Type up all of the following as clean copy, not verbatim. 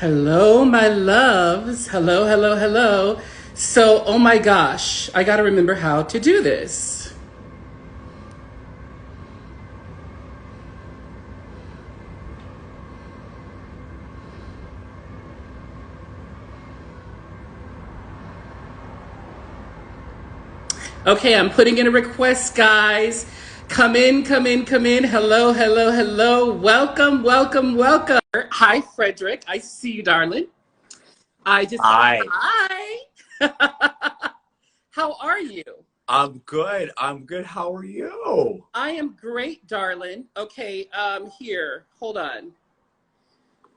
Hello, my loves. Hello, hello, hello. So, oh my gosh, I got to remember how to do this. Okay, I'm putting in a request, guys. Come in, come in, come in. Hello, hello, hello. Welcome, welcome, welcome. Hi, Frederick. I see you, darling. I just, Hi, hi. How are you? I'm good. I'm good. How are you? I am great, darling. Okay, here, hold on.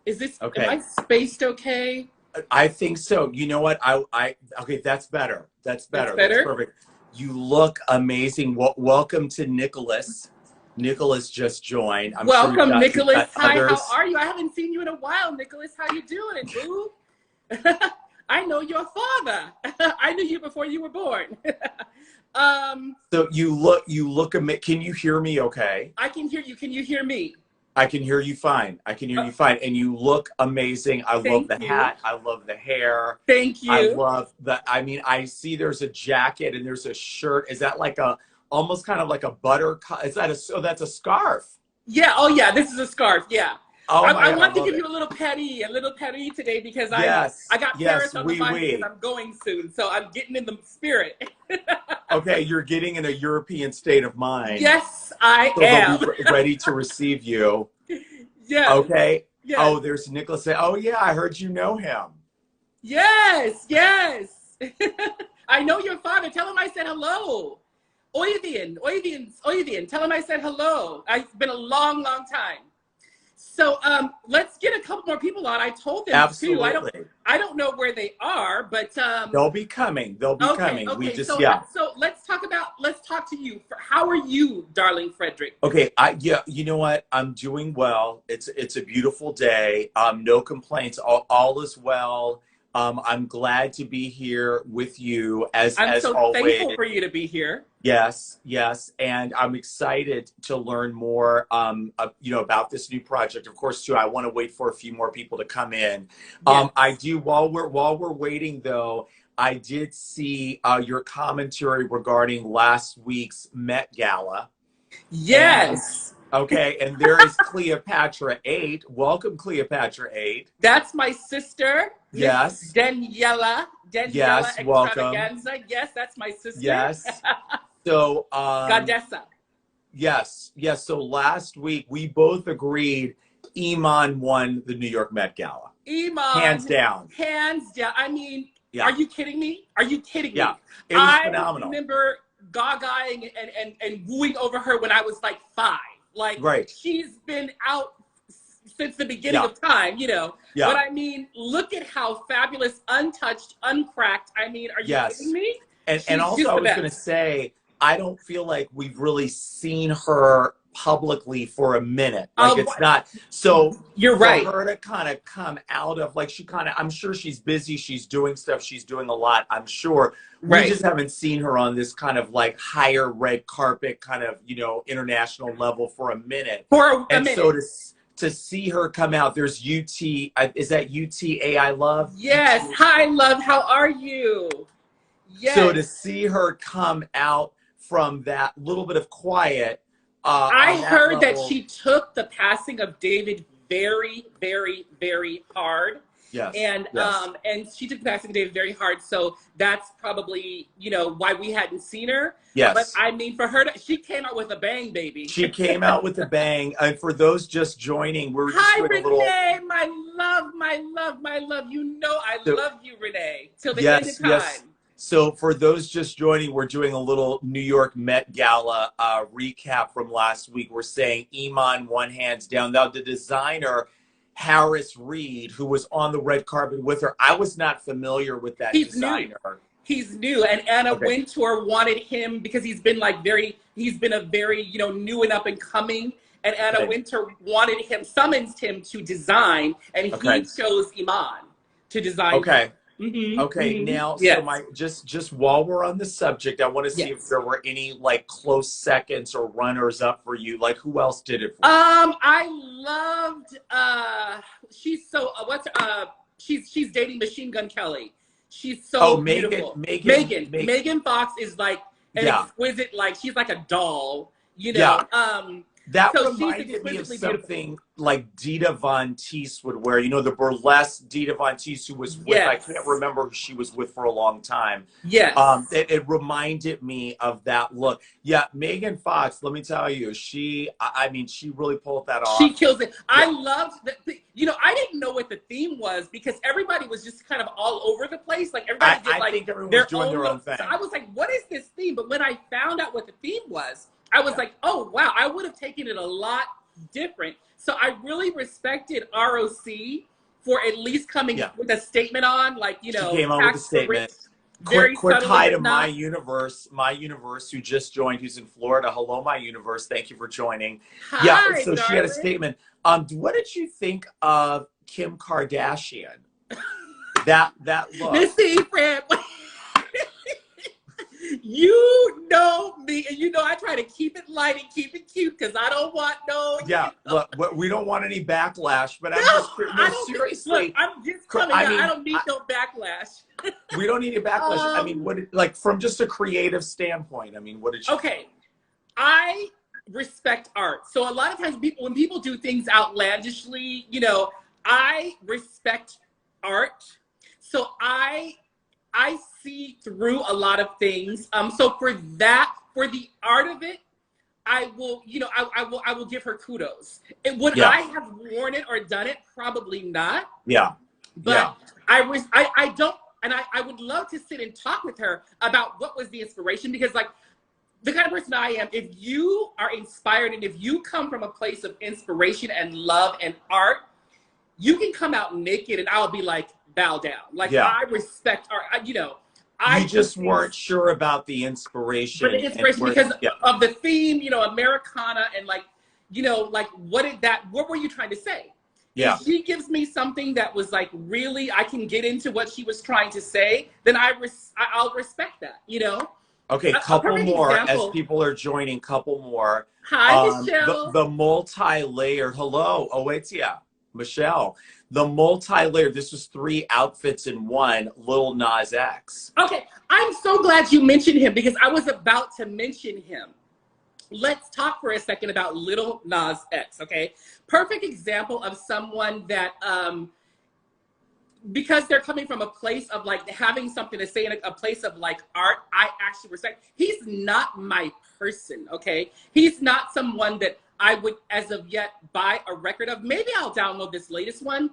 Am I Okay, spaced okay? I think so. You know what? Okay, that's better. That's That's better. That's better? perfect. You look amazing. Welcome to Nicholas. Nicholas just joined. I'm sure Welcome, you've Nicholas. got Hi, how others. are you? I haven't seen you in a while, Nicholas. How you doing, boo? I know your father. I knew you before you were born. um, So you look amazing. Can you hear me okay? I can hear you. Can you hear me? I can hear you fine. I can hear you fine. And you look amazing. I love Thank the you. hat. I love the hair. Thank I you. love I mean, I see there's a jacket and there's a shirt. Is that like a almost kind of like a is that that's a scarf? Yeah. Oh, yeah. This is a scarf. Yeah. Oh my I God, I wanted to love give you it. a little petty today because I Yes, got Paris yes, on the oui, mind because oui. I'm going soon, so I'm getting in the spirit. Okay, you're getting in a European state of mind. Yes, I So they'll be am. ready to receive you. Yes, Okay. yes, Oh, there's Nicholas. Oh yeah, I heard you know him. yes, yes. I know your father. Tell him I said hello. Oivian, Oivian, Oivian. Tell him I said hello. It's been a long, long time. So let's get a couple more people on. I told them too. Absolutely. I don't know where they are, but They'll be coming. They'll be okay, coming. We okay. just yeah. So let's talk to you. How are you, darling Frederick? Okay, yeah, you know what? I'm doing well. It's a beautiful day. No complaints. All is well. I'm glad to be here with you I'm as so always. thankful for you to be here. Yes, yes, and I'm excited to learn more about this new project. Of course, too, I want to wait for a few more people to come in. I Yes. do while we're waiting though, I did see your commentary regarding last week's Met Gala. And Yes. okay, and there is Cleopatra 8. Welcome, Cleopatra 8. That's my sister, Miss Yes, Daniela yes, welcome. Extravaganza. Yes, that's my sister. Yes. So, Goddessa. yes, yes. So last week we both agreed Iman won the New York Met Gala. Hands Iman, down. hands down. I mean, are Yeah, you kidding me? Are you kidding yeah. me? It was I phenomenal. remember gagaing and wooing over her when I was like 5. Like, Right. she's been out since the beginning Yeah, of time. But yeah. I mean, look at how fabulous, untouched, uncracked. I mean, are you kidding Yes. me? And She's also just I the was gonna best. say, I don't feel like we've really seen her publicly for a minute. Like Um, it's not so you're for right. her to kind of come out of like she kind of I'm sure she's busy, she's doing stuff, she's doing a lot, I'm sure. We Right. just haven't seen her on this kind of like higher red carpet kind of, international level for a minute. For a And so minute. to see her come out, there's is that UTAI Love? Yes. Hi, love. How are you? So to Yes. see her come out from that little bit of quiet I on that heard that level, she took the passing of David very, very, very hard. yes, And she took the passing of David very hard. So that's probably, why we hadn't seen her. But yes. I mean, for her she came out with a bang, baby. She came out with a bang. And for those just joining, we were just Hi, doing a little. Renee, my love, my love, my love. You know I So, love you, Renee, till the end of yes, yes. time. So for those just joining, we're doing a little New York Met Gala recap from last week. We're saying Iman won hands down. Now the designer, Harris Reed, who was on the red carpet with her, I was not familiar with that He's new. designer. He's new, and Anna Okay. Wintour wanted him because he's been a very new and up and coming. And Anna Okay. Wintour summonsed him to design, and he Okay. chose Iman to design him. Okay. Okay, now, so Yes. my just while we're on the subject, I want to see if Yes. there were any like close seconds or runners up for you. Like, who else did it for you? I loved she's so she's dating Machine Gun Kelly. She's Oh, so beautiful. Megan. Megan Fox is like an Yeah, exquisite, like she's like a doll, you yeah. know. That So she's reminded me of exquisitely beautiful. something like Dita Von Teese would wear. You know, the burlesque Dita Von Teese who was with, I can't Yes. remember who she was with for a long time. Yes. It reminded me of that look. Yeah, Megan Fox, let me tell you, I mean, she really pulled that She off. kills it. Yeah. I loved you know, I didn't know what the theme was because everybody was just kind of all over the place. Like everybody did I like think everyone was doing their own thing. So I was like, what is this theme? But when I found out what the theme was, I was like, oh wow, I would have taken it a lot different. So I really respected ROC for at least coming with a statement on, like, you know, she came on with a statement. Very Quick hi to not. My Universe, who just joined, who's in Florida. Hello, My Universe. Thank you for joining. Hi, yeah, so darling. she had a statement. What did you think of Kim Kardashian? that look. Missy, Fred. You know me, and you know I try to keep it light and keep it cute because I don't want no. Yeah, look, we don't want any backlash, but seriously. Look, I'm just coming out. I don't need no backlash. We don't need a backlash. I mean, like from just a creative standpoint? I mean, what did you? Okay, I respect art. So a lot of times, when people do things outlandishly, you know, I respect art. So I see through a lot of things. So for the art of it, I will, you know, I will give her kudos. And would I have worn it or done it? Probably not. Yeah. But I don't, and I would love to sit and talk with her about what was the inspiration, because like the kind of person I am, if you are inspired and if you come from a place of inspiration and love and art, you can come out naked and I'll be like, bow down. Like I respect art, you know. You just weren't sure about the inspiration. But the inspiration because of the theme, you know, Americana, and like, you know, like what were you trying to say? Yeah. If she gives me something that was like really, I can get into what she was trying to say, then I'll respect that, you know? Okay, couple more as people are joining, couple more. Hi, Michelle. The multi-layered, hello, Oetia, Michelle. The multi-layered, this was 3 outfits in one, Lil Nas X. Okay, I'm so glad you mentioned him because I was about to mention him. Let's talk for a second about Lil Nas X, okay? Perfect example of someone that, because they're coming from a place of like having something to say in a place of like art, I actually respect. He's not my person, okay? He's not someone that I would, as of yet, buy a record of. Maybe I'll download this latest one.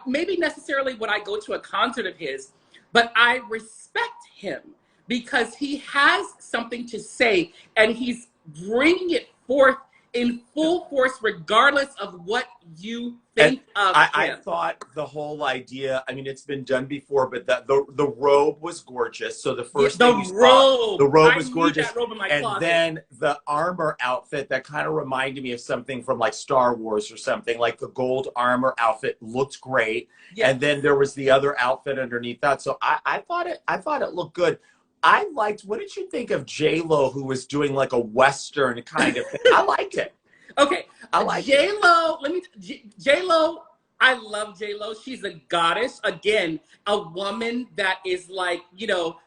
Maybe necessarily would I go to a concert of his, but I respect him because he has something to say and he's bringing it forth in full force, regardless of what you think of him. I thought the whole idea, I mean, it's been done before, but the robe was gorgeous. So the first thing you saw, the robe was gorgeous. And then the armor outfit that kind of reminded me of something from like Star Wars or something, like the gold armor outfit looked great. Yes. And then there was the other outfit underneath that. So I thought it looked good. I liked, what did you think of J-Lo, who was doing like a Western kind of thing? I liked it. Okay, I like J-Lo. J-Lo, I love J-Lo. She's a goddess. Again, a woman that is like, you know,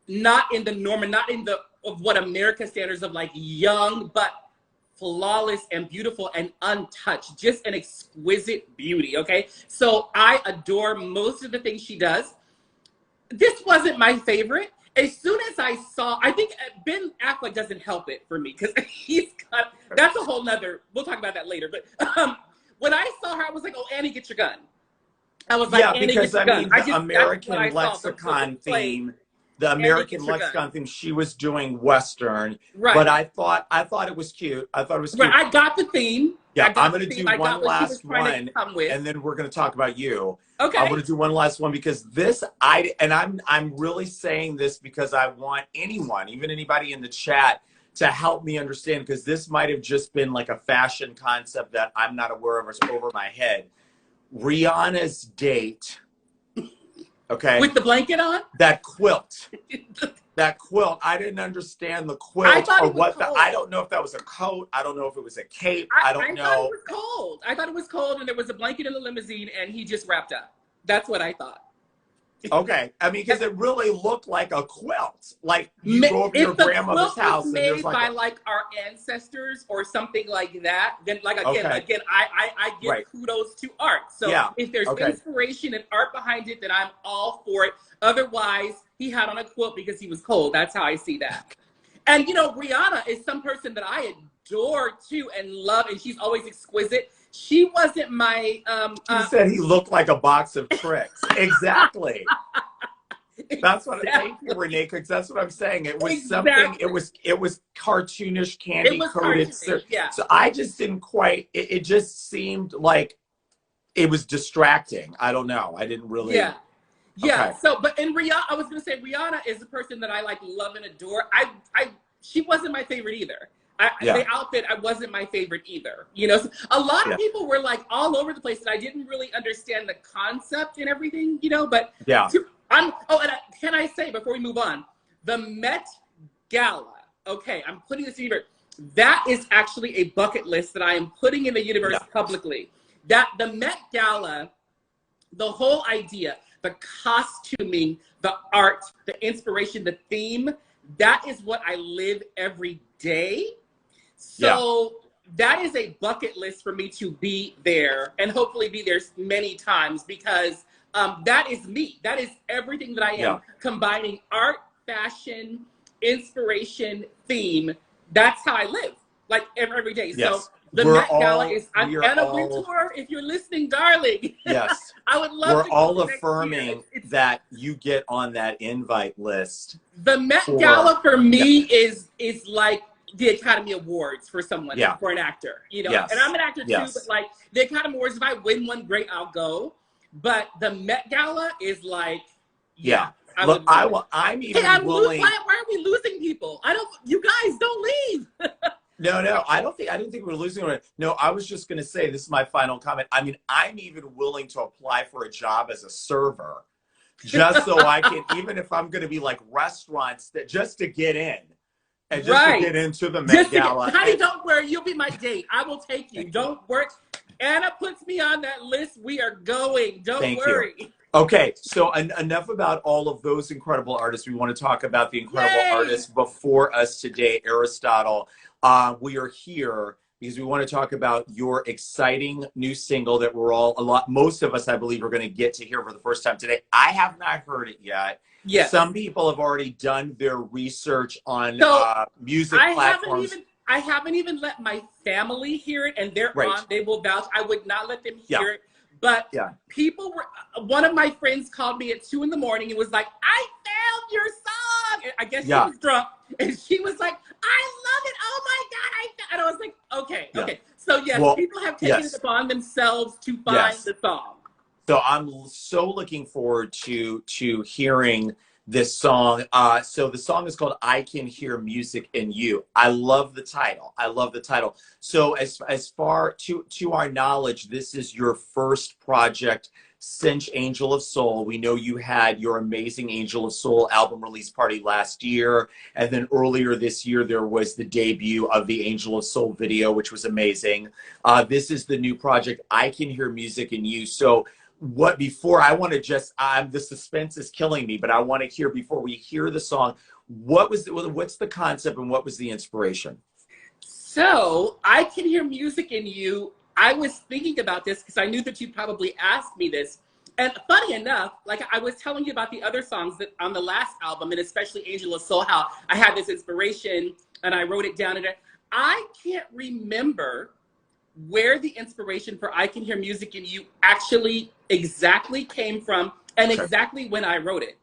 not in the norm and not in of what America standards of like young, but flawless and beautiful and untouched. Just an exquisite beauty, okay? So I adore most of the things she does. This wasn't my favorite. As soon as I saw, I think Ben Affleck doesn't help it for me because he's got, that's a whole nother, we'll talk about that later. But when I saw her, I was like, oh, Annie, get your gun. I was like, Annie, get your gun. The American lexicon theme, the American lexicon theme, she was doing Western. Right. But I thought it was cute. I thought it was cute. Right, I got the theme. Yeah, I'm going to do one last one, and then we're going to talk about you. Okay. I'm going to do one last one because this, I'm really saying this because I want anyone, even anybody in the chat, to help me understand, because this might have just been like a fashion concept that I'm not aware of, or it's over my head. Rihanna's date Okay. With the blanket on? That quilt. That quilt. I didn't understand the quilt I thought or it was what cold. I don't know if that was a coat. I don't know if it was a cape. I don't know. I thought it was cold. I thought it was cold, and there was a blanket in the limousine, and he just wrapped up. That's what I thought. Okay. I mean, because it really looked like a quilt. Like you go over to your grandmother's house and there's like by like our ancestors or something like that, then like again, I give kudos to art. So if there's inspiration and art behind it, then I'm all for it. Otherwise, he had on a quilt because he was cold. That's how I see that. And you know, Rihanna is some person that I adore too and love, and she's always exquisite. She wasn't my you said he looked like a box of tricks. Exactly. That's what thank you, Renee, because that's what I'm saying. It was something, it was cartoonish, candy coated. So I just didn't quite it just seemed like it was distracting. I don't know. I didn't really So but in Rihanna, I was gonna say Rihanna is the person that I like, love and adore. She wasn't my favorite either. The outfit, I wasn't my favorite either. You know, so a lot of people were like all over the place, and I didn't really understand the concept and everything, you know, but can I say before we move on, the Met Gala, okay, I'm putting this in here. That is actually a bucket list that I am putting in the universe publicly. That the Met Gala, the whole idea, the costuming, the art, the inspiration, the theme, that is what I live every day. So that is a bucket list for me to be there and hopefully be there many times because that is me. That is everything that I am. Combining art, fashion, inspiration, theme. That's how I live, like every day. So the Met Gala is, Anna Wintour, if you're listening, darling. Yes. I would love We're all affirming that you get on that invite list. The Met Gala for me is like the Academy Awards for someone, for an actor, you know, and I'm an actor too, but like the Academy Awards, if I win one, great, I'll go. But the Met Gala is like, look, I'm even willing. Why are we losing people? You guys don't leave. No, I didn't think we were losing it. No, I was just going to say, this is my final comment. I mean, I'm even willing to apply for a job as a server just so I can, even if I'm going to be like restaurants, that just to get in. And just to get into the Met Gala. Honey, don't worry. You'll be my date. I will take you. Don't worry. Anna puts me on that list. We are going. Don't worry. Okay, so enough about all of those incredible artists. We want to talk about the incredible artists before us today, Aristotle. We are here because we want to talk about your exciting new single that most of us, I believe, are going to get to hear for the first time today. I have not heard it yet. Yes. Some people have already done their research on music platforms. I haven't even let my family hear it, and they're on. They will vouch. I would not let them hear it. But people were. One of my friends called me at 2 in the morning and was like, "I found your song." And I guess she was drunk, and she was like, "I love it. Oh my God!" And I was like, "Okay." So yes, people have taken it upon themselves to find the song. So I'm so looking forward to hearing this song. So the song is called "I Can Hear Music in You." I love the title. So as far to our knowledge, this is your first project since Angel of Soul. We know you had your amazing Angel of Soul album release party last year, and then earlier this year there was the debut of the Angel of Soul video, which was amazing. This is the new project, "I Can Hear Music in You." So the suspense is killing me, but I want to hear, before we hear the song, what's the concept and what was the inspiration? So "I Can Hear Music in You," I was thinking about this because I knew that you'd probably ask me this. And funny enough, like I was telling you about the other songs that on the last album, and especially Angel of Soul, how I had this inspiration and I wrote it down. And I can't remember where the inspiration for "I Can Hear Music in You" actually exactly came from and exactly when I wrote it.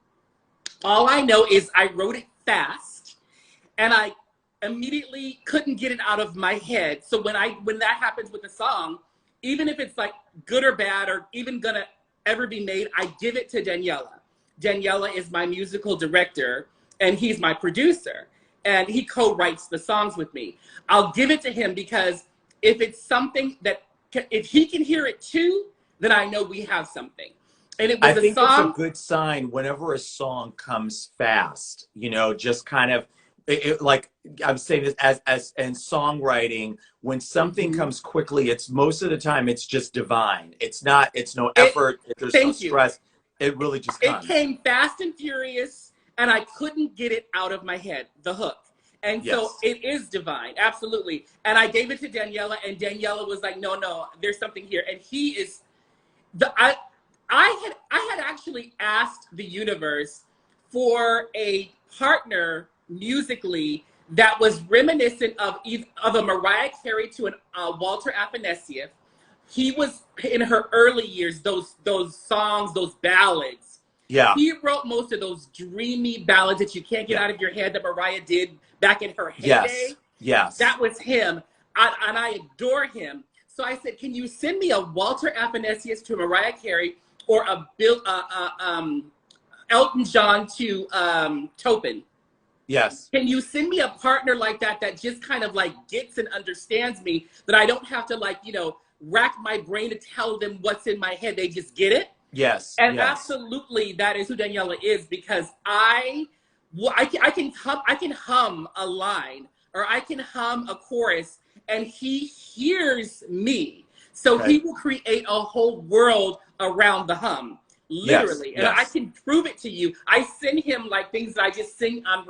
All I know is I wrote it fast and I immediately couldn't get it out of my head. So when that happens with a song, even if it's like good or bad or even gonna ever be made, I give it to Daniela. Daniela is my musical director and he's my producer, and he co-writes the songs with me. I'll give it to him because if it's something that, if he can hear it too, then I know we have something. And it was I a think it's a song. good sign whenever a song comes fast, you know, just kind of like I'm saying this as in songwriting, when something Mhm. comes quickly, it's most of the time it's just divine. It's no It, effort, there's no thank you. stress. It really just It comes. came fast and furious, and I couldn't get it out of my head, the hook. And so Yes. it is divine, absolutely. And I gave it to Daniela, and Daniela was like, no, no, there's something here. And he is the I had actually asked the universe for a partner musically that was reminiscent of a Mariah Carey to an Walter Afanasieff. He was in her early years, those songs, those ballads. Yeah. He wrote most of those dreamy ballads that you can't get Yeah. out of your head that Mariah did back in her Yes. heyday. Yes. That was him, and I adore him. So I said, "Can you send me a Walter Afanasieff to Mariah Carey or a Elton John to Topin? Yes. Can you send me a partner like that just kind of like gets and understands me, that I don't have to like, rack my brain to tell them what's in my head. They just get it." Yes. And Yes. absolutely, that is who Daniela is, because I can hum a line, or I can hum a chorus, and he hears me. So he Okay. will create a whole world around the hum, Yes. literally. And I Yes. can prove it to you. I send him like things that I just sing on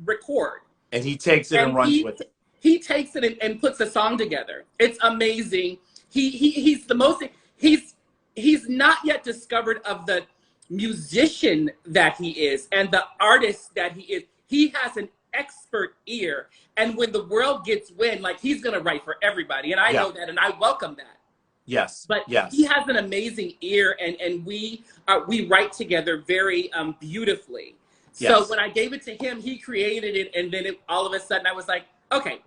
record, And he takes it and and runs with it. he takes it and puts a song together. It's amazing. He's the most he's not yet discovered of the musician that he is and the artist that he is. He has an expert ear, and when the world gets wind, like, he's gonna write for everybody, and I Yeah. know that, and I welcome that. Yes. But he Yes. has an amazing ear, and we write together very beautifully. So Yes. when I gave it to him, he created it, and then all of a sudden I was like, okay.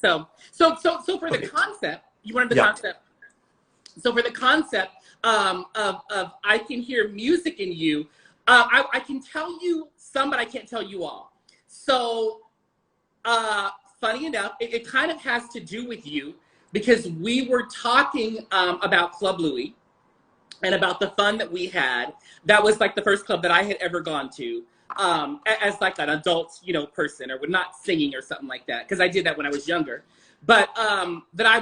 So for the Okay. concept, you wanted the Yeah. concept. So for the concept of I can hear music in you, I can tell you some, but I can't tell you all. So funny enough, it kind of has to do with you, because we were talking about Club Louis and about the fun that we had. That was like the first club that I had ever gone to, as like an adult, person, or not singing or something like that, because I did that when I was younger. But that I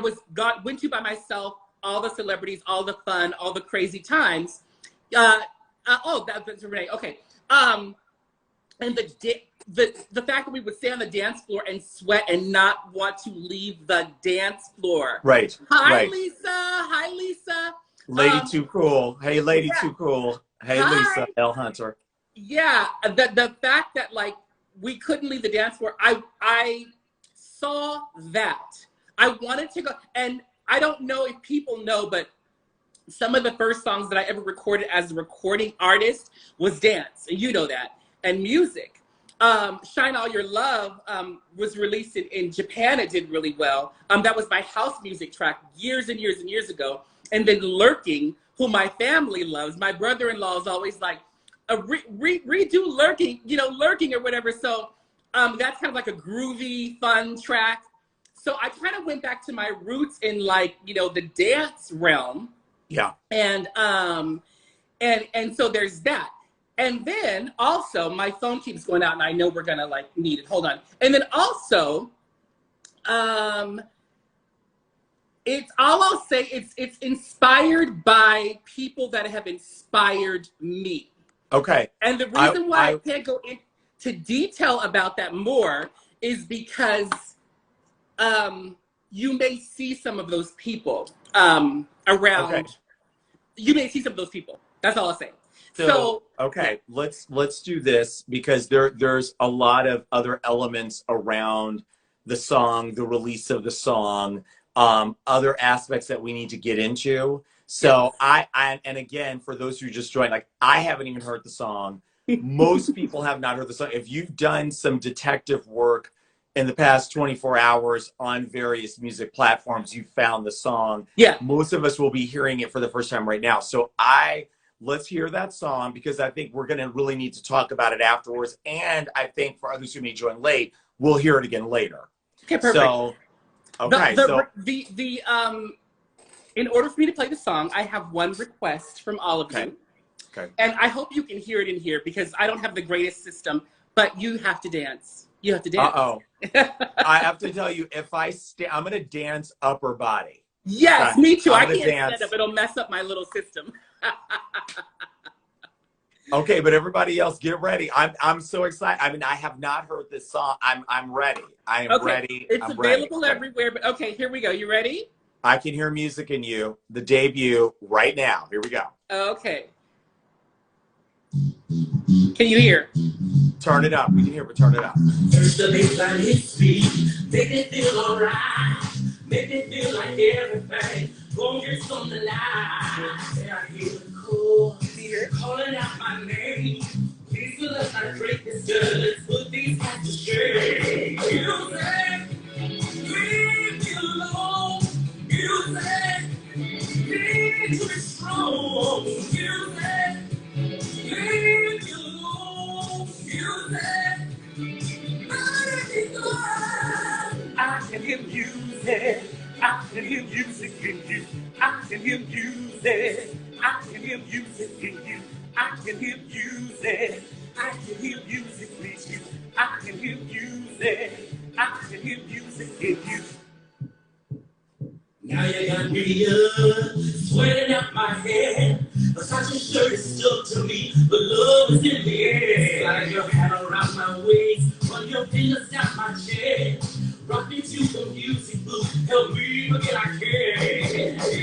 went to by myself, all the celebrities, all the fun, all the crazy times. That's Renee. Okay. And the fact that we would stay on the dance floor and sweat and not want to leave the dance floor. Right. Hi, Right. Lisa. Hi, Lisa. Lady Too Cool. Hey, Lady Yeah. Too Cool. Hey, Hi. Lisa L. Hunter. Yeah. The fact that, like, we couldn't leave the dance floor, I saw that. I wanted to go, and I don't know if people know, but some of the first songs that I ever recorded as a recording artist was dance, and you know that, and music. Shine All Your Love was released in Japan. It did really well. That was my house music track years and years and years ago. And then Lurking, who my family loves. My brother-in-law is always like, redo Lurking, Lurking or whatever. So that's kind of like a groovy, fun track. So I kind of went back to my roots in, like, the dance realm. Yeah. And so there's that. And then also, my phone keeps going out, and I know we're gonna like need it. Hold on. And then also, it's all I'll say. It's inspired by people that have inspired me. Okay. And the reason why I can't go into detail about that more is because you may see some of those people around. Okay. You may see some of those people. That's all I'll say. So okay, yeah. let's do this, because there's a lot of other elements around the song, the release of the song, other aspects that we need to get into. So Yes. and again, for those who just joined, like, I haven't even heard the song. Most people have not heard the song. If you've done some detective work in the past 24 hours on various music platforms, you found the song. Yeah. Most of us will be hearing it for the first time right now. So let's hear that song, because I think we're going to really need to talk about it afterwards. And I think for others who may join late, we'll hear it again later. Okay, perfect. So, okay. In order for me to play the song, I have one request from all of you. Okay. And I hope you can hear it in here because I don't have the greatest system, but you have to dance. You have to dance. Uh-oh. I have to tell you, if I'm going to dance upper body. Yes, Okay? me too. I I'm gonna can't dance. stand up. It'll mess up my little system. Okay, but everybody else, get ready. I'm so excited. I mean, I have not heard this song. I'm ready. I am ready. It's I'm available ready. everywhere. But okay, here we go. You ready? I Can Hear Music in You, the debut, right now. Here we go. Okay. Can you hear? Turn it up. We can hear it, but turn it up. First the baseline hits me, make me feel alright, make me feel like everything gon' get from the line. And I hear the chord calling out my name. These fellas are great discuss, put these guys to shame. Music, leave me alone. Music, need to be strong. Music, leave me alone. Music. I can hear music. I can hear music in you. I can hear music. I can hear music in you. I can hear music. I can hear music with you. I can hear music. I can hear music in you. Now you got me up, sweating out my head. Versace shirt is stuck to me, but love is in the air. Slide your hat around my waist, run your fingers down my chest. Rock me to the music booth, help me forget I care. Music,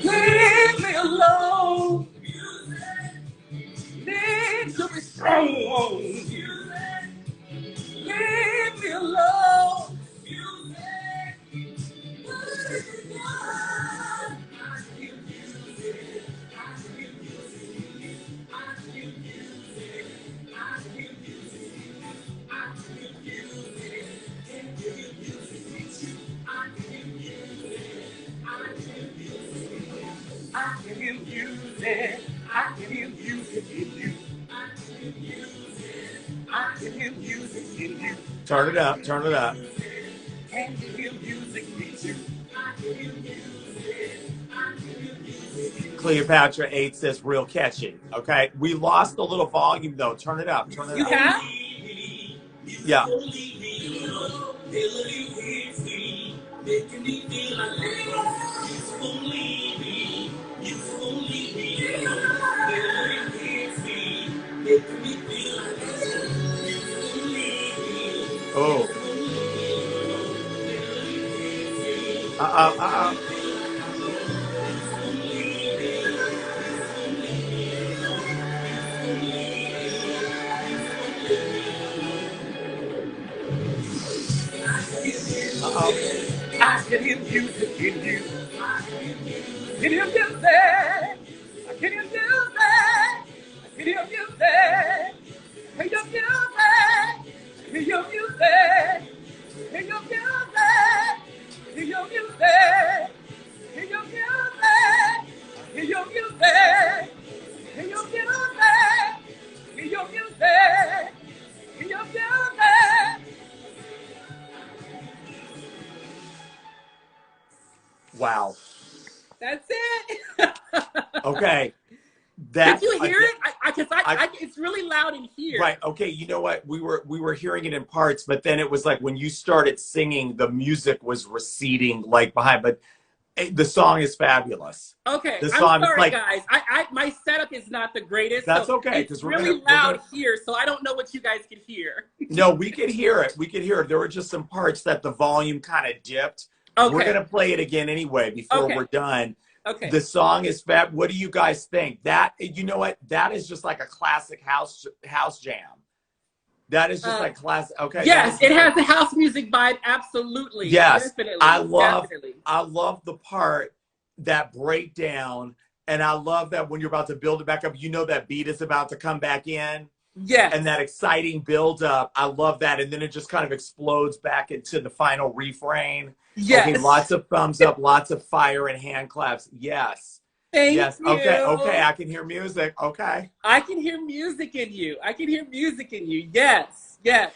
leave me alone. Music, need to be strong. Music, leave me alone. I can hear music. I can hear music in you. I can hear music in you. Turn it up. Turn it up. Can you hear music in you? I can hear music. I can hear music. Cleopatra 8 says real catchy. Okay. We lost a little volume though. Turn it up. Turn it You up. have? Yeah. Oh. I can hear music in you. I can hear music. I can hear music. I can hear music. Hear your music. Hear your music. Hear your music. Hear your music. Hear your music. Hear your music. Hear your music. Hear your music. Hear your music. Wow. That's it. Okay. Did you hear it? It's really loud in here. Right. Okay. You know what? We were hearing it in parts, but then it was like when you started singing, the music was receding like behind. But the song is fabulous. Okay. The I'm song, sorry, like, guys. My setup is not the greatest. That's so okay, it's 'cause we're really gonna- loud here, so I don't know what you guys can hear. No, we could hear it. We could hear it. There were just some parts that the volume kind of dipped. Okay. We're gonna play it again anyway before Okay. we're done. Okay. The song is fab. What do you guys think? That, you know what? That is just like a classic house jam. That is just like classic. Okay. Yes, it has the house music vibe. Absolutely. Yes. Definitely. I love Definitely. the part, that breakdown, and I love that when you're about to build it back up, you know that beat is about to come back in. Yes. And that exciting build up. I love that. And then it just kind of explodes back into the final refrain. Yes. Okay, lots of thumbs up, lots of fire and hand claps. Yes. Thank yes. you. Okay, I can hear music. Okay. I can hear music in you. I can hear music in you. Yes. Yes.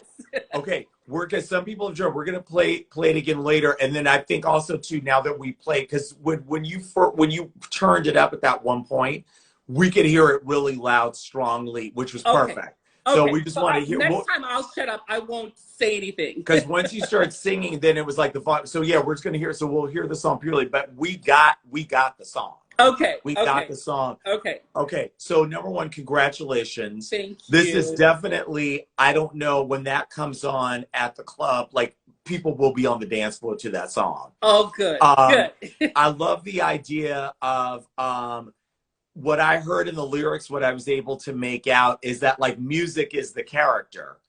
Okay. Because some people have joined. We're gonna play it again later. And then I think also too, now that we play, because when you turned it up at that one point, we could hear it really loud, strongly, which was Okay. perfect. So Okay. we just want to hear. Next time I'll shut up. I won't say anything. Because once you start singing, then it was like the vibe. So yeah, we're just gonna hear. So we'll hear the song purely, but we got the song. Okay. We got the song. Okay. Okay. So number one, congratulations. Thank you. This is definitely. I don't know when that comes on at the club. Like people will be on the dance floor to that song. Oh, good. Good. I love the idea of what I heard in the lyrics. What I was able to make out is that like music is the character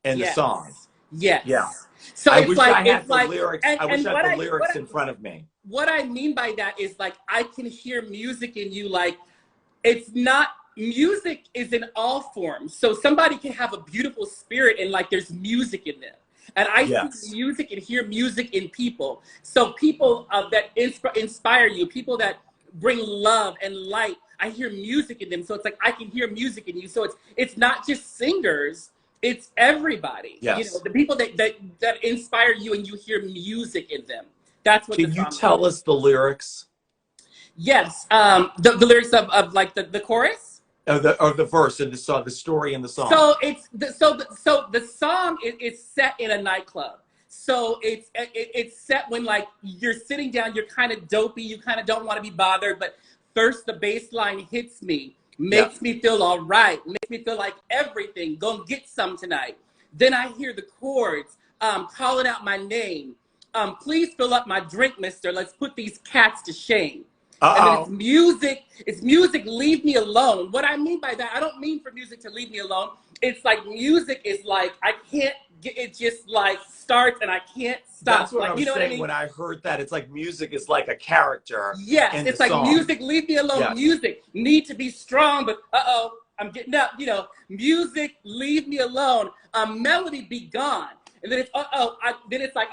in the song. Yes. Yeah. So I it's wish like, I had the lyrics. I wish I had the lyrics in front of me. What I mean by that is like I can hear music in you. Like it's not, music is in all forms. So somebody can have a beautiful spirit and like there's music in them. And I see music and hear music in people. So people that inspire you, people that bring love and light, I hear music in them. So it's like I can hear music in you. So it's not just singers. It's everybody. Yes. You know, the people that inspire you and you hear music in them. That's what. Can you tell us the lyrics? Yes. The lyrics of like the chorus? Or the verse and the song, the story in the song. So it's the song is set in a nightclub. So it's set when like you're sitting down, you're kind of dopey, you kind of don't want to be bothered, but first the bass line hits me. Makes me feel all right. Makes me feel like everything. Gonna get some tonight. Then I hear the chords calling out my name. Please fill up my drink, mister. Let's put these cats to shame. And then it's music, leave me alone. What I mean by that, I don't mean for music to leave me alone. It's like music is like, I can't get, it just like starts and I can't stop. That's what like, I was you know saying what I mean? when I heard that. It's like music is like a character. Yes, in it's the like song. music, leave me alone. Yes. Music, need to be strong, but I'm getting up, you know. Music, leave me alone. Melody, be gone. And then it's then it's like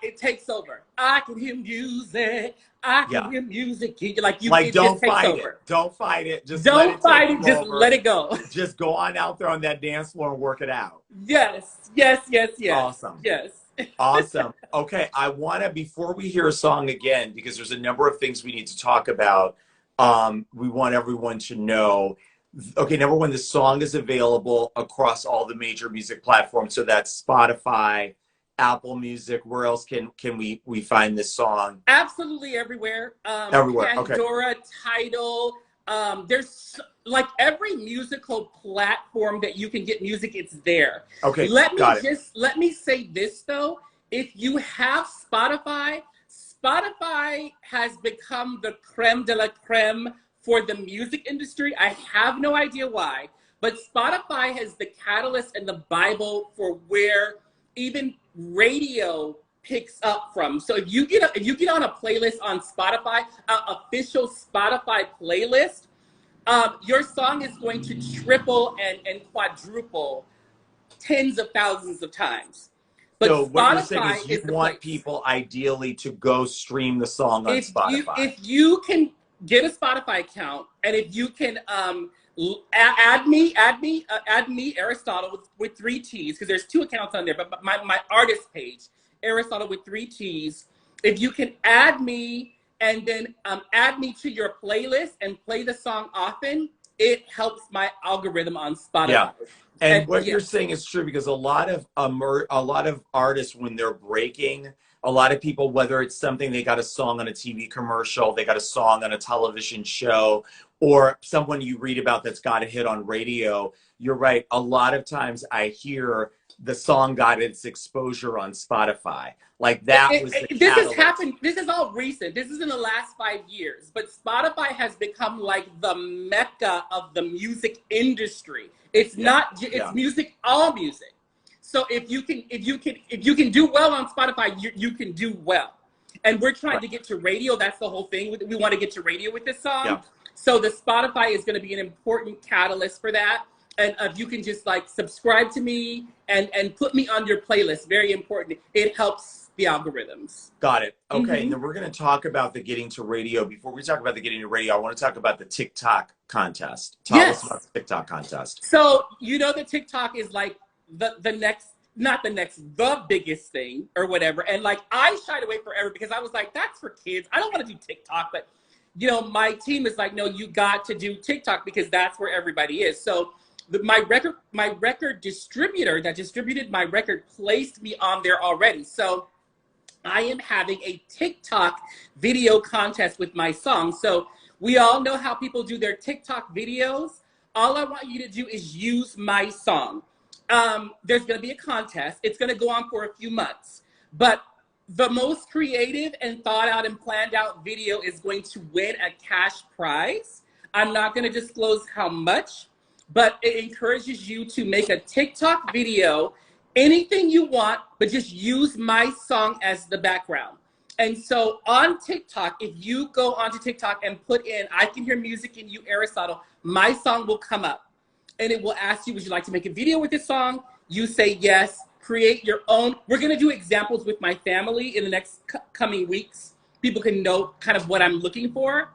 it takes over. I can hear music. I can hear music. Like don't fight it. Don't fight it. Just don't fight it. Just over. let it go. Just go on out there on that dance floor and work it out. Yes. Awesome. Yes. Awesome. Okay, I want to, before we hear a song again, because there's a number of things we need to talk about. We want everyone to know. Okay, number one, the song is available across all the major music platforms. So that's Spotify, Apple Music. Where else can we find this song? Absolutely everywhere. Everywhere. Pandora, Tidal. There's like every musical platform that you can get music, it's there. Okay. Let me say this though. If you have Spotify has become the creme de la creme for the music industry. I have no idea why, but Spotify has the catalyst and the Bible for where even radio picks up from. So if you get on a playlist on Spotify, official Spotify playlist, your song is going to triple and quadruple tens of thousands of times. But so Spotify what you're saying is you want people ideally to go stream the song on Spotify. If you can get a Spotify account, and if you can add me Aristotle with 3 T's, because there's 2 accounts on there, but my artist page, Aristotle with 3 T's. If you can add me and then add me to your playlist and play the song often, it helps my algorithm on Spotify. Yeah. And what you're saying is true, because a lot of artists, when they're breaking, a lot of people, whether it's something, they got a song on a TV commercial, they got a song on a television show, or someone you read about that's got a hit on radio, you're right. A lot of times I hear the song got its exposure on Spotify. Like that was the this catalyst. has happened. This is all recent. This is in the last 5 years. But Spotify has become like the mecca of the music industry. It's not. It's music, all music. So if you can do well on Spotify, you can do well. And we're trying to get to radio. That's the whole thing. We want to get to radio with this song. Yeah. So the Spotify is going to be an important catalyst for that. And if you can just like subscribe to me and put me on your playlist, very important. It helps the algorithms. Got it. Okay, and then we're going to talk about the getting to radio. Before we talk about the getting to radio, I want to talk about the TikTok contest. Tell us about the TikTok contest. So you know that TikTok is like the next, not the next, the biggest thing or whatever. And like I shied away forever because I was like, that's for kids. I don't want to do TikTok, but you know, my team is like, no, you got to do TikTok because that's where everybody is. So my record distributor that distributed my record placed me on there already. So I am having a TikTok video contest with my song. So we all know how people do their TikTok videos. All I want you to do is use my song. There's going to be a contest. It's going to go on for a few months. But the most creative and thought out and planned out video is going to win a cash prize. I'm not going to disclose how much, but it encourages you to make a TikTok video, anything you want, but just use my song as the background. And so on TikTok, if you go onto TikTok and put in, I Can Hear Music in You, Aristotle, my song will come up. And it will ask you, would you like to make a video with this song? You say yes, create your own. We're gonna do examples with my family in the next coming weeks. People can know kind of what I'm looking for.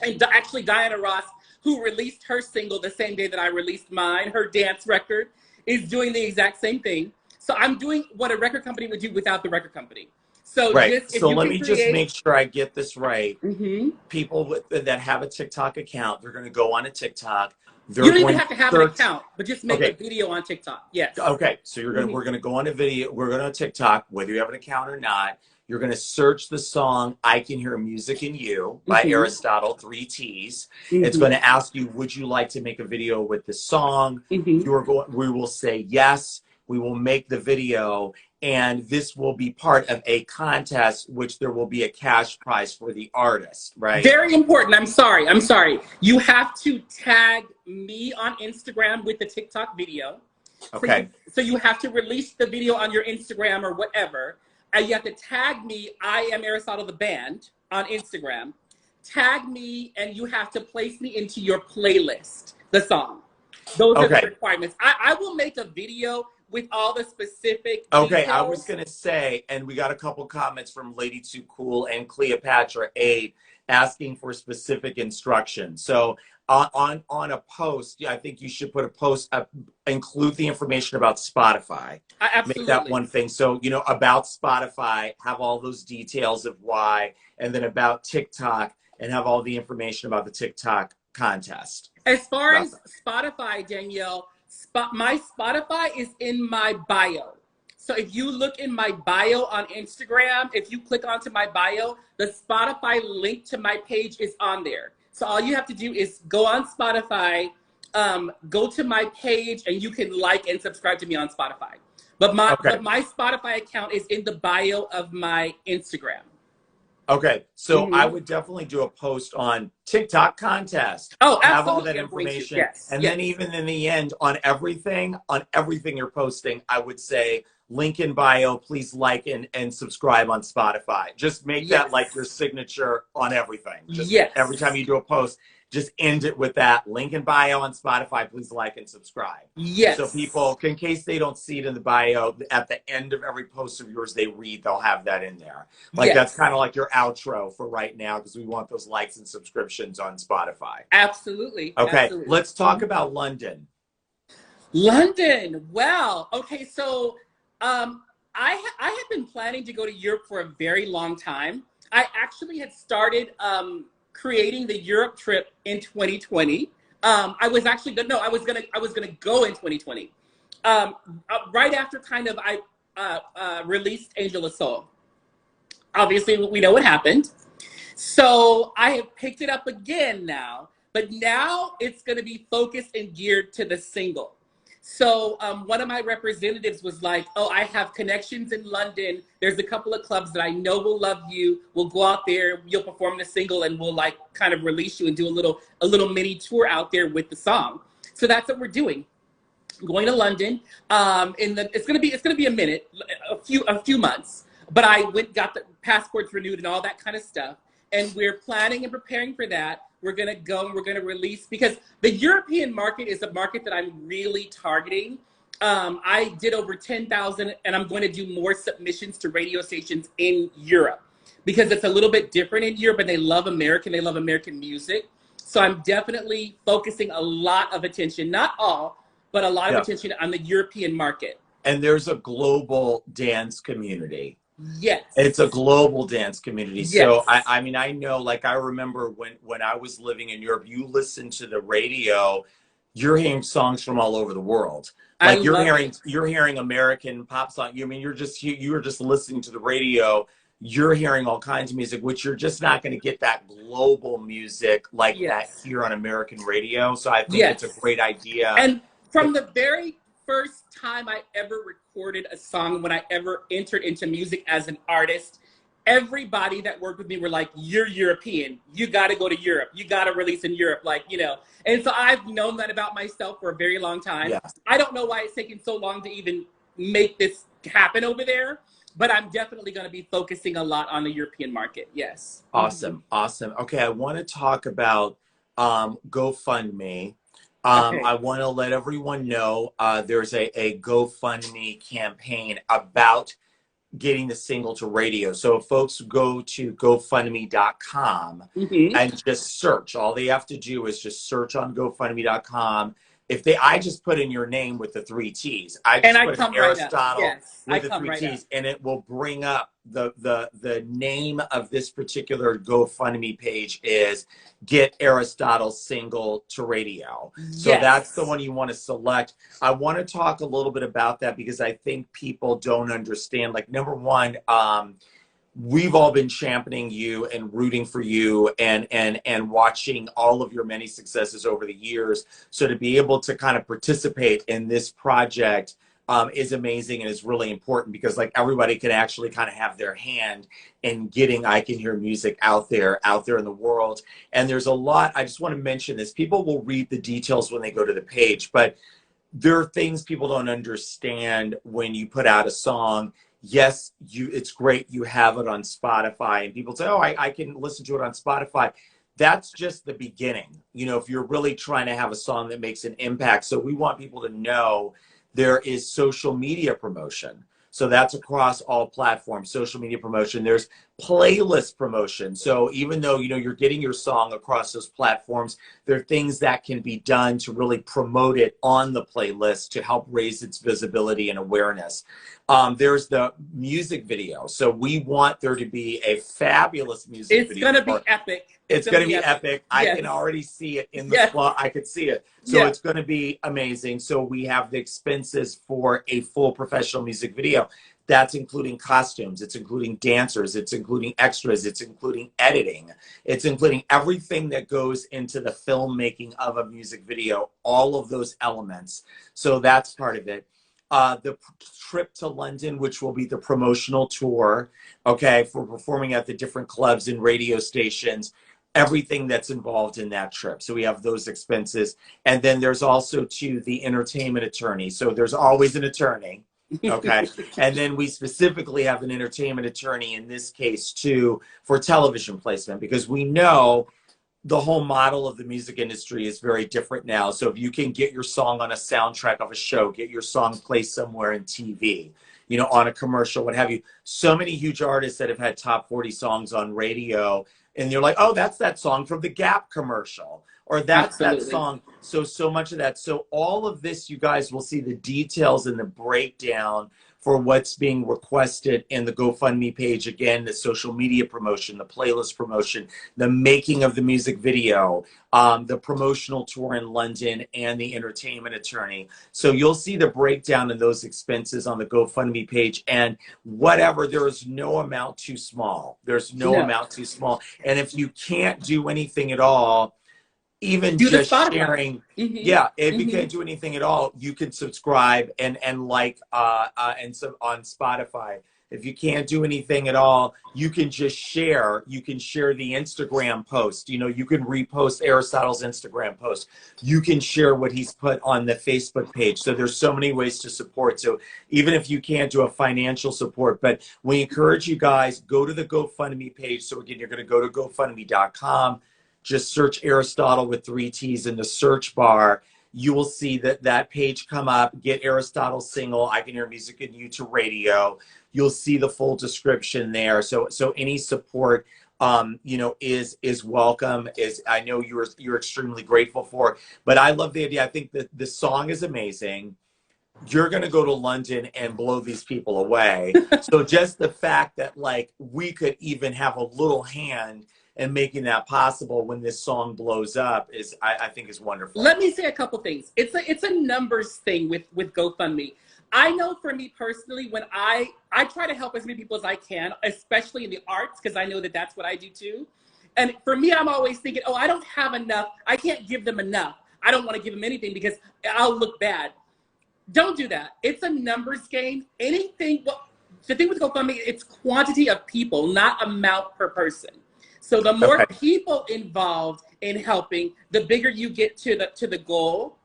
And actually Diana Ross, who released her single the same day that I released mine, her dance record, is doing the exact same thing. So I'm doing what a record company would do without the record company. So right. just, so let me just make sure I get this right. Mm-hmm. People that have a TikTok account, they're going to go on a TikTok. You don't even have to have an account, but just make a video on TikTok. Yes. Okay. So you're we're going to go on a video. We're going to TikTok, whether you have an account or not. You're going to search the song I Can Hear Music in You by Aristotle, 3 T's. It's going to ask you, would you like to make a video with the song? We will say yes. We will make the video, and this will be part of a contest, which there will be a cash prize for the artist, right? Very important. I'm sorry. You have to tag me on Instagram with the TikTok video. Okay. So you have to release the video on your Instagram or whatever. And you have to tag me, I Am Aristotle the Band, on Instagram. Tag me, and you have to place me into your playlist, the song. Those are the requirements. I will make a video with all the specific details. I was going to say, and we got a couple comments from Lady Too Cool and Cleopatra 8 asking for specific instructions. So on a post, I think you should put a post up, include the information about Spotify. Absolutely. Make that one thing. So, you know, about Spotify, have all those details of why, and then about TikTok, and have all the information about the TikTok contest. As far as Spotify, Danielle, my Spotify is in my bio. So if you look in my bio on Instagram, if you click onto my bio, the Spotify link to my page is on there. So all you have to do is go on Spotify, go to my page, and you can like and subscribe to me on Spotify. But my Spotify account is in the bio of my Instagram. Okay, so I would definitely do a post on TikTok contest. Oh, absolutely. Have all that information. Yes. And then even in the end, on everything you're posting, I would say, link in bio, please like and subscribe on Spotify. Just make that like your signature on everything. Just every time you do a post, just end it with that. Link in bio on Spotify, please like and subscribe. Yes. So people, in case they don't see it in the bio, at the end of every post of yours they read, they'll have that in there. Like that's kind of like your outro for right now, because we want those likes and subscriptions on Spotify. Absolutely. Okay, Absolutely. Let's talk about London. London. Well, okay, so I had been planning to go to Europe for a very long time. I actually had started creating the Europe trip in 2020. I was gonna go in 2020. Right after I released Angel of Soul. Obviously, we know what happened. So I have picked it up again now, but now it's gonna be focused and geared to the single. So one of my representatives was like, oh, I have connections in London. There's a couple of clubs that I know will love you. We'll go out there, you'll perform the single, and we'll like kind of release you and do a little mini tour out there with the song. So that's what we're doing. I'm going to London. It's gonna be a minute, a few months. But I got the passports renewed and all that kind of stuff. And we're planning and preparing for that. We're going to go and we're going to release, because the European market is a market that I'm really targeting. I did over 10,000, and I'm going to do more submissions to radio stations in Europe, because it's a little bit different in Europe, and they love American music. So I'm definitely focusing a lot of attention, not all, but a lot of attention on the European market. And there's a global dance community. Yes. It's a global dance community. Yes. So I mean, I know, like, I remember when I was living in Europe, you listen to the radio, you're hearing songs from all over the world. I Like love it. you're hearing American pop song. You I mean you're just listening to the radio. You're hearing all kinds of music, which you're just not going to get that global music like that Yes. here on American radio. So I think it's a Yes. great idea. And from the very first time I ever recorded a song, when I ever entered into music as an artist, everybody that worked with me were like, you're European. You got to go to Europe. You got to release in Europe. Like, you know, and so I've known that about myself for a very long time. Yeah. I don't know why it's taken so long to even make this happen over there, but I'm definitely going to be focusing a lot on the European market. Yes. Awesome. Awesome. Okay. I want to talk about GoFundMe. Okay. I want to let everyone know there's a GoFundMe campaign about getting the single to radio. So if folks go to GoFundMe.com and just search, all they have to do is just search on GoFundMe.com. I just put in your name with the 3 T's. I just put in Aristotle with the 3 T's, and it will bring up the name of this particular GoFundMe page is Get Aristotle Single to Radio. So that's the one you want to select. I want to talk a little bit about that because I think people don't understand. Like, number one, we've all been championing you and rooting for you and watching all of your many successes over the years. So to be able to kind of participate in this project is amazing and is really important because, like, everybody can actually kind of have their hand in getting I Can Hear Music out there in the world. And there's a lot, I just want to mention this. People will read the details when they go to the page, but there are things people don't understand when you put out a song. Yes, it's great you have it on Spotify, and people say, oh, I can listen to it on Spotify. That's just the beginning. You know, if you're really trying to have a song that makes an impact. So we want people to know there is social media promotion. So that's across all platforms, social media promotion. There's playlist promotion. So even though, you know, you're getting your song across those platforms, there are things that can be done to really promote it on the playlist to help raise its visibility and awareness. There's the music video. So we want there to be a fabulous music video. It's going to be epic. It's going to be epic. I can already see it in the spot. I could see it. So it's going to be amazing. So we have the expenses for a full professional music video. That's including costumes. It's including dancers. It's including extras. It's including editing. It's including everything that goes into the filmmaking of a music video, all of those elements. So that's part of it. The trip to London, which will be the promotional tour, okay, for performing at the different clubs and radio stations, everything that's involved in that trip. So we have those expenses. And then there's also the entertainment attorney. So there's always an attorney, okay? And then we specifically have an entertainment attorney in this case too for television placement, because we know the whole model of the music industry is very different now. So if you can get your song on a soundtrack of a show, get your song placed somewhere in TV, you know, on a commercial, what have you. So many huge artists that have had top 40 songs on radio, and you're like, oh, that's that song from the Gap commercial, or that's that song. So much of that. So all of this, you guys will see the details and the breakdown for what's being requested in the GoFundMe page. Again, the social media promotion, the playlist promotion, the making of the music video, the promotional tour in London, and the entertainment attorney. So you'll see the breakdown of those expenses on the GoFundMe page. And whatever, there is no amount too small. There's no amount too small. And if you can't do anything at all, even just sharing, if you can't do anything at all, you can subscribe and like and so on Spotify. If you can't do anything at all, you can just share. You can share the Instagram post. You know, you can repost Aristotle's Instagram post. You can share what he's put on the Facebook page. So there's so many ways to support. So even if you can't do a financial support, but we encourage you guys, go to the GoFundMe page. So again, you're going to go to GoFundMe.com. Just search Aristotle with 3 T's in the search bar. You will see that page come up. Get Aristotle Single, I Can Hear Music in You to Radio. You'll see the full description there. So any support, you know, is welcome. I know you're extremely grateful for. But I love the idea. I think that the song is amazing. you're going to go to London and blow these people away. So just the fact that like we could even have a little hand in making that possible when this song blows up is, I think is wonderful. Let me say a couple things. It's a numbers thing with GoFundMe. I know for me personally, when I try to help as many people as I can, especially in the arts, because I know that that's what I do too. And for me, I'm always thinking, oh, I don't have enough. I can't give them enough. I don't want to give them anything because I'll look bad. Don't do that. It's a numbers game. Anything, well, the thing with GoFundMe, it's quantity of people, not amount per person. So the more people involved in helping, the bigger you get to the goal.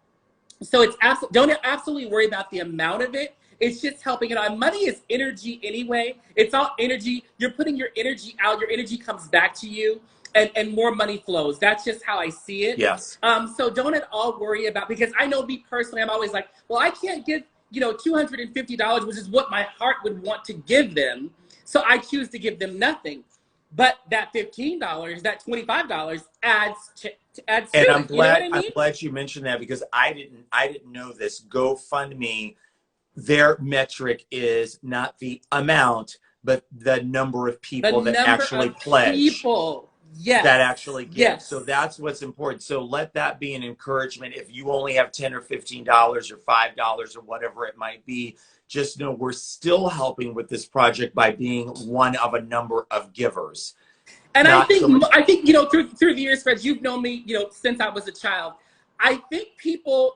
So it's don't absolutely worry about the amount of it. It's just helping it out. Money is energy anyway. It's all energy. You're putting your energy out. Your energy comes back to you. And more money flows. That's just how I see it. Yes. So don't at all worry about, because I know me personally, I'm always like, well, I can't give, $250, which is what my heart would want to give them. So I choose to give them nothing. But that $15, that $25 adds to and it. I'm glad You know what I mean? I'm glad you mentioned that, because I didn't know this. GoFundMe, their metric is not the amount, but the number of people that actually pledge. People. Yes. That actually give. Yes. So that's what's important. So let that be an encouragement. If you only have $10 or $15 or $5 or whatever it might be, just know we're still helping with this project by being one of a number of givers. And I think through the years, Fred, you've known me, since I was a child. I think people,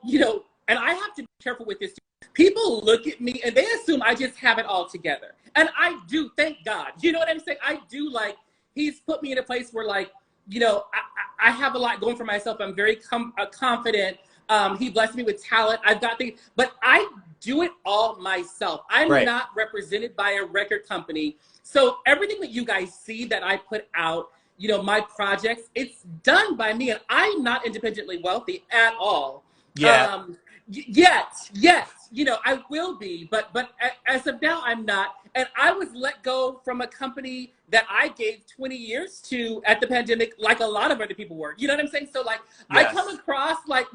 and I have to be careful with this too. People look at me and they assume I just have it all together. And I do, thank God. You know what I'm saying? I do, like, he's put me in a place where, like, I have a lot going for myself. I'm very confident. He blessed me with talent. I've got things, but I do it all myself. I'm not represented by a record company. So everything that you guys see that I put out, my projects, it's done by me. And I'm not independently wealthy at all. Yeah. Yet, I will be, but as of now, I'm not. And I was let go from a company that I gave 20 years to at the pandemic, like a lot of other people were. You know what I'm saying? So, like, yes. I come across like,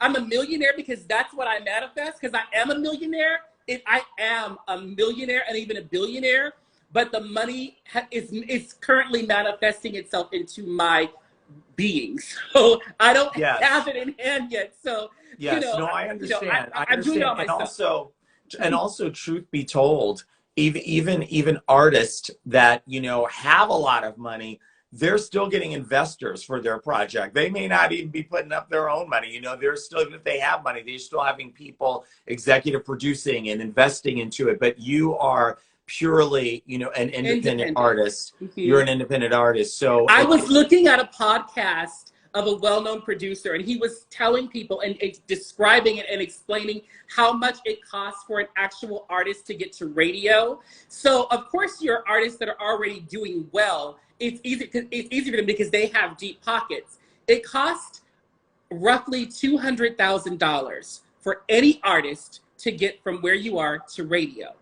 I'm a millionaire because that's what I manifest, because I am a millionaire. I am a millionaire and even a billionaire, but the money is currently manifesting itself into my being. So I don't have it in hand yet. So, yes, I understand. I understand. doing it all myself. And also, truth be told, even artists that have a lot of money, they're still getting investors for their project. They may not even be putting up their own money. They're still, even if they have money, they're still having people executive producing and investing into it. But you are purely an independent artist. Mm-hmm. You're an independent artist. So I was looking at a podcast of a well-known producer, and he was telling people and describing it and explaining how much it costs for an actual artist to get to radio. So of course, your artists that are already doing well, it's easy for them because they have deep pockets. It costs roughly $200,000 for any artist to get from where you are to radio.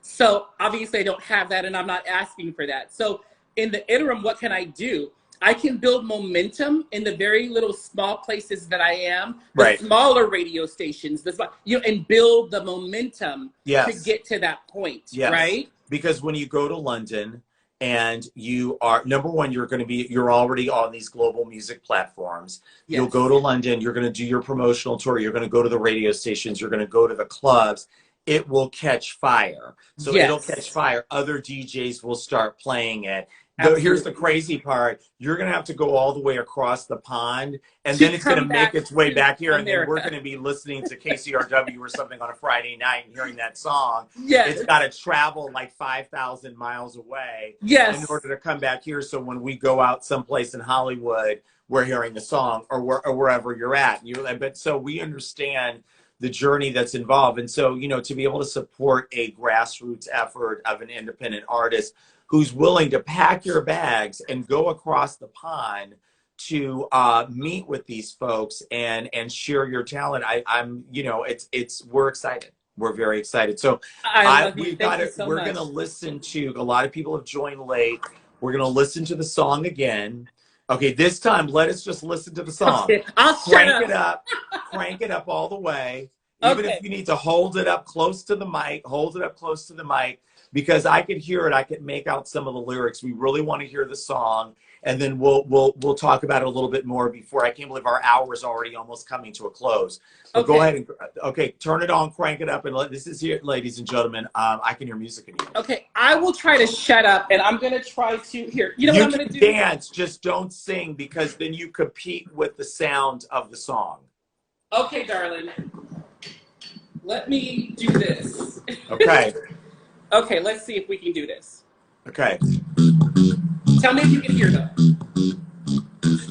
So obviously I don't have that, and I'm not asking for that. So in the interim, what can I do? I can build momentum in the very little small places that I am, the smaller radio stations, and build the momentum to get to that point, right? Because when you go to London and you are, number one, you're already on these global music platforms. Yes. You'll go to London, you're going to do your promotional tour, you're going to go to the radio stations, you're going to go to the clubs. It will catch fire. So it'll catch fire. Other DJs will start playing it. Here's the crazy part. You're going to have to go all the way across the pond, and then it's going to make its way back here, and then we're going to be listening to KCRW or something on a Friday night and hearing that song. Yes. It's got to travel like 5,000 miles away in order to come back here. So when we go out someplace in Hollywood, we're hearing the song, or wherever you're at. But so we understand the journey that's involved. And so, to be able to support a grassroots effort of an independent artist who's willing to pack your bags and go across the pond to meet with these folks and share your talent, we're excited. We're very excited. So we're going to listen to, a lot of people have joined late. We're going to listen to the song again. Okay, this time, let us just listen to the song. Okay, I'll crank it up all the way. Even Okay. if you need to hold it up close to the mic, hold it up close to the mic, because I could hear it. I could make out some of the lyrics. We really want to hear the song, and then we'll talk about it a little bit more. Before, I can't believe our hour is already almost coming to a close. But Okay. go ahead and turn it on, crank it up, and this is here, ladies and gentlemen. I can hear music in here. Okay, I will try to shut up, and I'm gonna try to here. You know what I'm gonna do? Dance, just don't sing, because then you compete with the sound of the song. Okay, darling. Let me do this. Okay. Okay, let's see if we can do this. Okay. Tell me if you can hear them.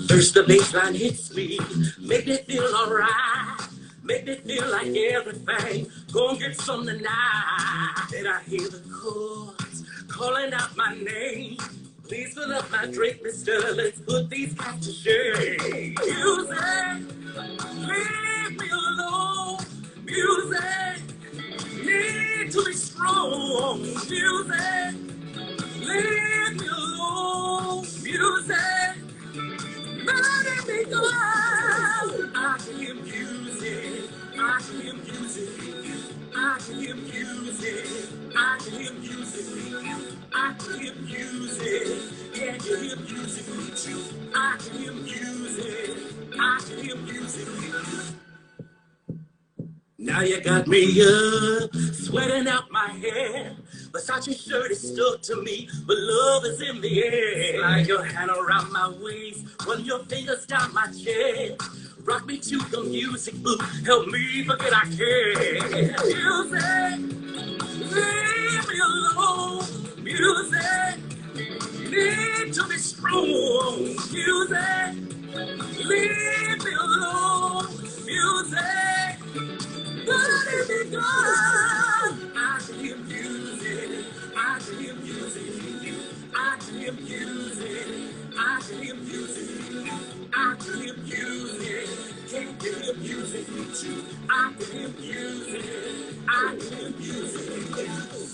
First the bass line hits me, make me feel alright, make me feel like everything gonna get some tonight. Then I hear the chords calling out my name. Please fill up my drink, mister, let's put these cats to shame. Music, leave me alone. Music, need to be strong. Music, leave me alone. Music, let me go. I hear music. I hear music. I hear music. I hear music. I hear music. Can you hear music? I hear music. I hear music. Now you got me up, sweating out my hair. Versace shirt is stuck to me, but love is in the air. Slide your hand around my waist, run your fingers down my chest. Rock me to the music, boo, help me forget I care. Music, leave me alone. Music, need to be strong. Music, leave me alone. Music, let me go. I hear music. I hear music. I hear music. I hear music. I hear music. Can't you hear music? I hear music. I hear music.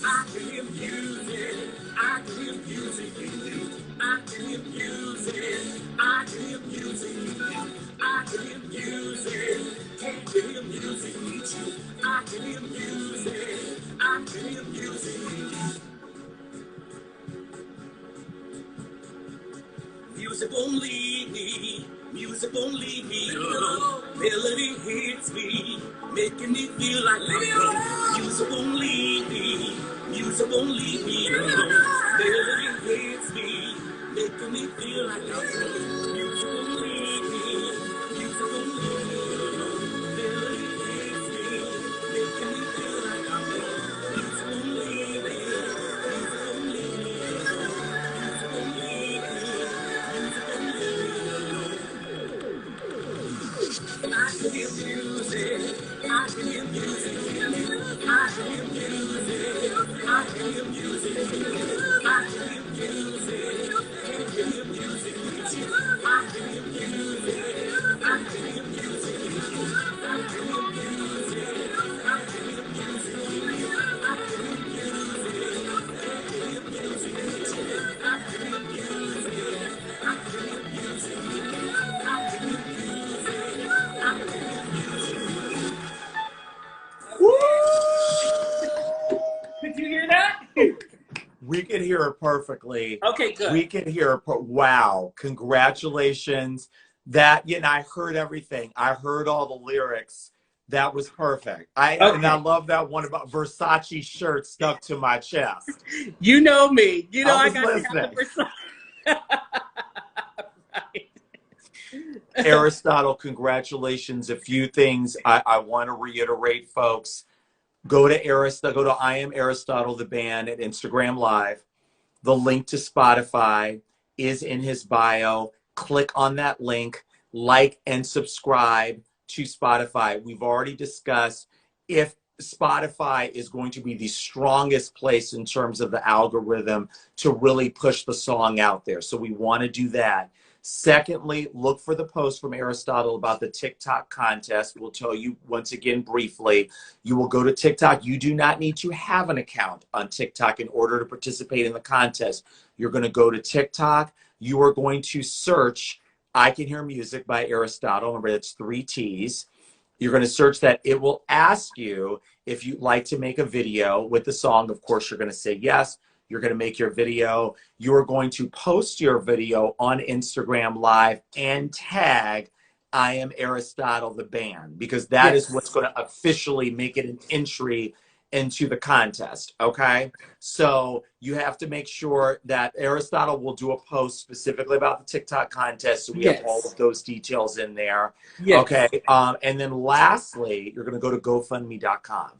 I hear music. I hear music. I hear music. I hear music. I hear music. Can't you hear music? I hear music. I hear music. Music won't leave me. Music won't leave me. Melody hits me, making me feel like I'm music won't leave me. Music won't leave me. Melody hits me, making me feel like I'm music won't leave me. Music won't leave me. Melody hits me, making me feel like I'm music won't leave me. Music won't leave me. Music won't leave me. Music won't leave me. I hear music. I hear music. I hear music. I hear music. I hear music. Can't you hear music? I hear music. I hear music. I hear music. I hear music. I hear music. Can't you hear music? I hear music. I hear music. I hear music. Woo! Could you hear that? We can hear it perfectly. Okay, good. We can hear it. Wow. Congratulations. That, I heard everything. I heard all the lyrics. That was perfect. And I love that one about Versace shirt stuck to my chest. You know me. You know I got listening. to have right. Aristotle, congratulations. A few things I want to reiterate, folks. Go to I Am Aristotle, the band, at Instagram Live. The link to Spotify is in his bio. Click on that link, like and subscribe to Spotify. We've already discussed if Spotify is going to be the strongest place in terms of the algorithm to really push the song out there. So we want to do that. Secondly, look for the post from Aristotle about the TikTok contest. We'll tell you once again briefly. You will go to TikTok. You do not need to have an account on TikTok in order to participate in the contest. You're going to go to TikTok. You are going to search I Can Hear Music by Aristotle. Remember, that's 3 T's. You're going to search that. It will ask you if you'd like to make a video with the song. Of course, you're going to say yes. You're going to make your video. You're going to post your video on Instagram Live and tag I Am Aristotle, the band, because that is what's going to officially make it an entry into the contest. Okay. So you have to make sure that Aristotle will do a post specifically about the TikTok contest. So we have all of those details in there. Okay. And then lastly, you're going to go to GoFundMe.com.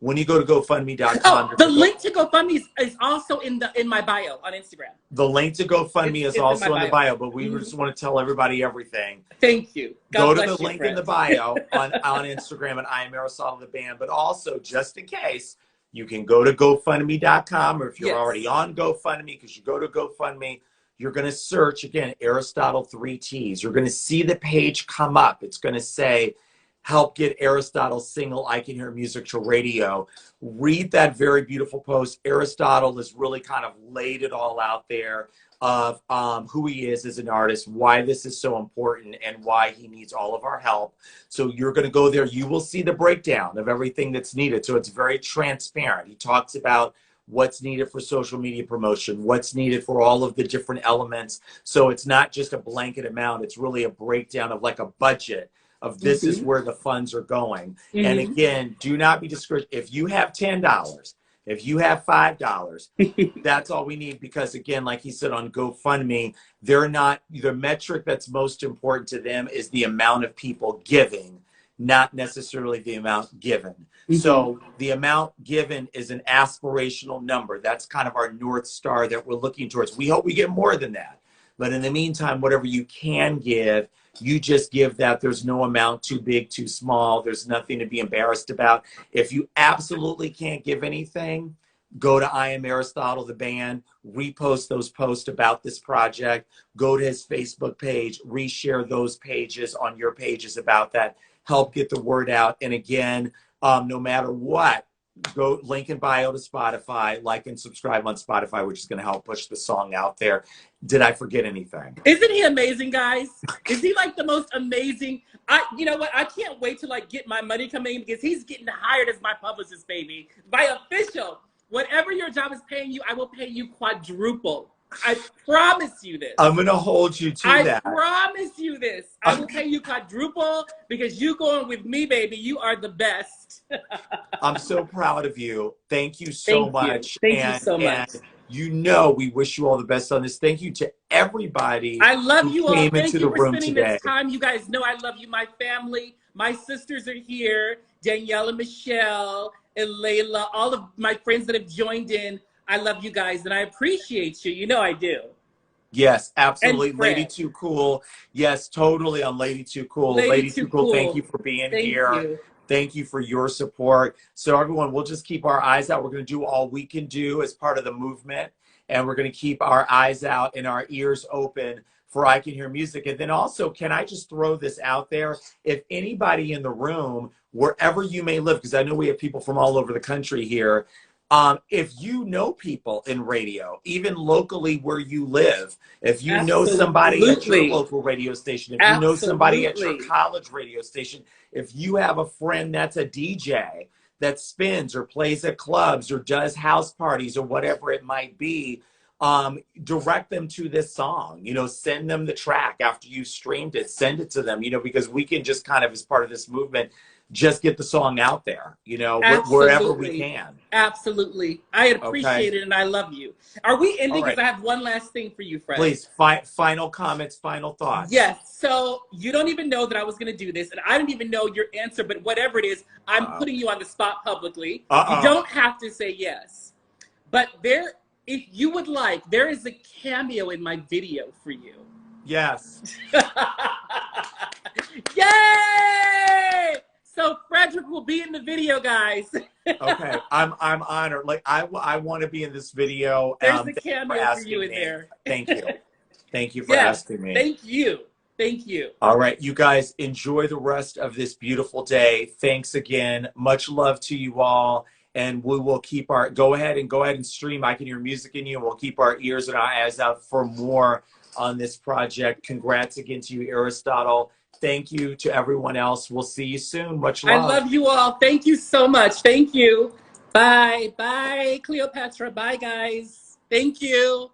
When you go to GoFundMe.com, the link to GoFundMe is also in my bio on Instagram. The link to GoFundMe is also in the bio, but we just want to tell everybody everything. Thank you. Go to the link in the bio on Instagram and I Am Aristotle the band, but also just in case, you can go to GoFundMe.com, or if you're already on GoFundMe, because you go to GoFundMe, you're going to search again Aristotle 3 T's. You're going to see the page come up. It's going to say, help get Aristotle's single I Can Hear Music to Radio. Read that very beautiful post. Aristotle has really kind of laid it all out there of who he is as an artist, why this is so important, and why he needs all of our help. So you're going to go there. You will see the breakdown of everything that's needed. So it's very transparent. He talks about what's needed for social media promotion, what's needed for all of the different elements. So it's not just a blanket amount. It's really a breakdown of like a budget of this is where the funds are going. And again, do not be discouraged. If you have $10, if you have $5, that's all we need, because again, like he said on GoFundMe, they're not, the metric that's most important to them is the amount of people giving, not necessarily the amount given. So the amount given is an aspirational number. That's kind of our North Star that we're looking towards. We hope we get more than that. But in the meantime, whatever you can give, you just give that. There's no amount too big, too small. There's nothing to be embarrassed about. If you absolutely can't give anything, go to I Am Aristotle, the band, repost those posts about this project, go to his Facebook page, reshare those pages on your pages about that, help get the word out. And again, no matter what, go link in bio to Spotify, like and subscribe on Spotify, which is going to help push the song out there. Did I forget anything? Isn't he amazing, guys? Is he like the most amazing? You know what? I can't wait to like get my money coming in, because he's getting hired as my publicist, baby. By official, whatever your job is paying you, I will pay you quadruple. I promise you this. I'm going to hold you to that. I promise you this. I will pay you quadruple, because you going with me, baby. You are the best. I'm so proud of you. Thank you so much. Thank you so much. You know, we wish you all the best on this. Thank you to everybody. I love you all. Came Thank into you the for room spending today. this time. You guys know I love you. My family, my sisters are here. Danielle and Michelle and Layla, all of my friends that have joined in. I love you guys, and I appreciate you. You know I do. Yes, absolutely. Lady Too Cool. Yes, totally on Lady Too Cool. Lady Too Cool, thank you for being here. Thank you for your support. So everyone, we'll just keep our eyes out. We're going to do all we can do as part of the movement, and we're going to keep our eyes out and our ears open for I Can Hear Music. And then also, can I just throw this out there? If anybody in the room, wherever you may live, because I know we have people from all over the country here, if you know people in radio, even locally where you live, if you know somebody at your local radio station, if you know somebody at your college radio station, if you have a friend that's a DJ that spins or plays at clubs or does house parties or whatever it might be, direct them to this song, you know, send them the track after you streamed it, send it to them, you know, because we can just kind of, as part of this movement, just get the song out there, you know, wherever we can. Absolutely. I appreciate it, and I love you. Are we ending? Because I have one last thing for you, Fred. Please, final comments, final thoughts. Yes. So you don't even know that I was going to do this, and I didn't even know your answer, but whatever it is, I'm putting you on the spot publicly. You don't have to say yes. But if you would like, there is a cameo in my video for you. Yes. Yay! So Frederick will be in the video, guys. Okay, I'm honored. Like I want to be in this video. There's a cameo for you in there. Thank you. Thank you for asking me. Thank you. Thank you. All right, you guys enjoy the rest of this beautiful day. Thanks again. Much love to you all. And we will keep go ahead and stream I Can Hear Music in You. And we'll keep our ears and our eyes out for more on this project. Congrats again to you, Aristotle. Thank you to everyone else. We'll see you soon. Much I love. love you all. Thank you so much. Thank you. Bye. Bye, Cleopatra. Bye, guys. Thank you.